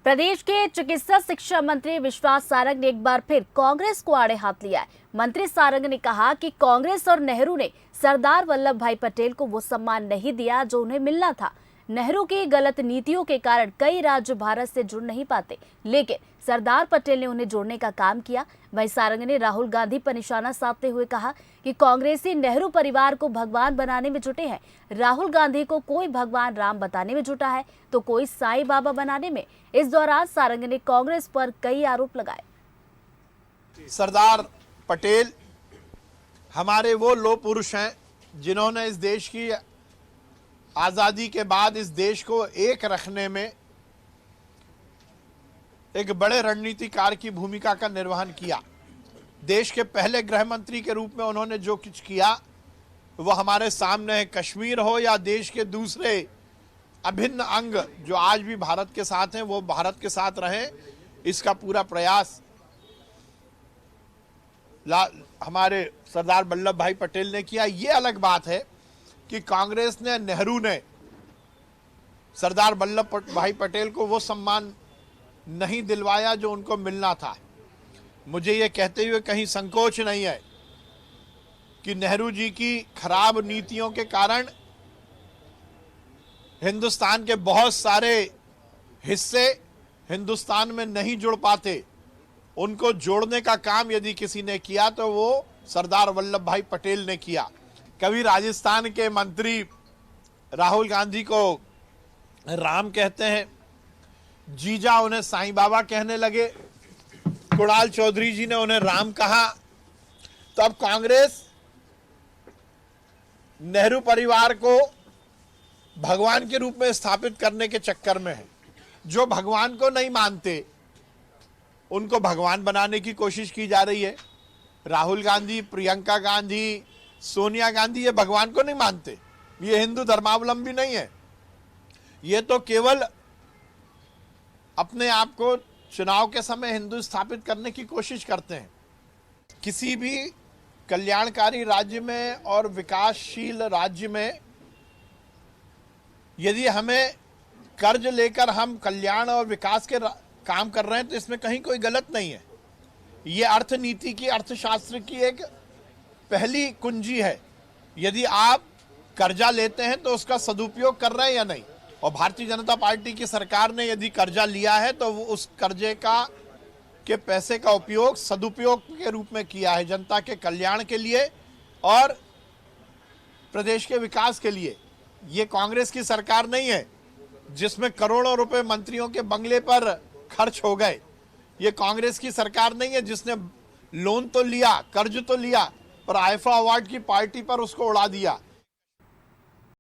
प्रदेश के चिकित्सा शिक्षा मंत्री विश्वास सारंग ने एक बार फिर कांग्रेस को आड़े हाथ लिया है। मंत्री सारंग ने कहा कि कांग्रेस और नेहरू ने सरदार वल्लभ भाई पटेल को वो सम्मान नहीं दिया जो उन्हें मिलना था। नेहरू की गलत नीतियों के कारण कई राज्य भारत से जुड़ नहीं पाते, लेकिन सरदार पटेल ने उन्हें जोड़ने का काम किया। वहीं सारंग ने राहुल गांधी पर निशाना साधते हुए कहा कि कांग्रेसी नेहरू परिवार को भगवान बनाने में जुटे हैं। राहुल गांधी को कोई भगवान राम बताने में जुटा है तो कोई साईं बाबा बनाने में। इस दौरान सारंग ने कांग्रेस पर कई आरोप लगाए। सरदार पटेल हमारे वो लोह पुरुष हैं जिन्होंने इस देश की आज़ादी के बाद इस देश को एक रखने में एक बड़े रणनीतिकार की भूमिका का निर्वहन किया। देश के पहले गृह मंत्री के रूप में उन्होंने जो कुछ किया वो हमारे सामने है। कश्मीर हो या देश के दूसरे अभिन्न अंग जो आज भी भारत के साथ हैं, वो भारत के साथ रहें, इसका पूरा प्रयास हमारे सरदार वल्लभ भाई पटेल ने किया। ये अलग बात है कि कांग्रेस ने, नेहरू ने सरदार वल्लभ भाई पटेल को वो सम्मान नहीं दिलवाया जो उनको मिलना था। मुझे ये कहते हुए कहीं संकोच नहीं है कि नेहरू जी की खराब नीतियों के कारण हिंदुस्तान के बहुत सारे हिस्से हिंदुस्तान में नहीं जुड़ पाते। उनको जोड़ने का काम यदि किसी ने किया तो वो सरदार वल्लभ भाई पटेल ने किया। कभी राजस्थान के मंत्री राहुल गांधी को राम कहते हैं, जीजा उन्हें साईं बाबा कहने लगे, कुणाल चौधरी जी ने उन्हें राम कहा। तो अब कांग्रेस नेहरू परिवार को भगवान के रूप में स्थापित करने के चक्कर में है। जो भगवान को नहीं मानते उनको भगवान बनाने की कोशिश की जा रही है। राहुल गांधी, प्रियंका गांधी, सोनिया गांधी ये भगवान को नहीं मानते, ये हिंदू धर्मावलंबी नहीं है। ये तो केवल अपने आप को चुनाव के समय हिंदू स्थापित करने की कोशिश करते हैं। किसी भी कल्याणकारी राज्य में और विकासशील राज्य में यदि हमें कर्ज लेकर हम कल्याण और विकास के काम कर रहे हैं तो इसमें कहीं कोई गलत नहीं है। ये अर्थनीति की, अर्थशास्त्र की एक पहली कुंजी है। यदि आप कर्जा लेते हैं तो उसका सदुपयोग कर रहे हैं या नहीं। और भारतीय जनता पार्टी की सरकार ने यदि कर्जा लिया है तो वो उस कर्जे के पैसे का उपयोग सदुपयोग के रूप में किया है, जनता के कल्याण के लिए और प्रदेश के विकास के लिए। ये कांग्रेस की सरकार नहीं है जिसमें करोड़ों रुपए मंत्रियों के बंगले पर खर्च हो गए। ये कांग्रेस की सरकार नहीं है जिसने लोन तो लिया, कर्ज तो लिया, पर आईफा अवार्ड की पार्टी पर उसको उड़ा दिया।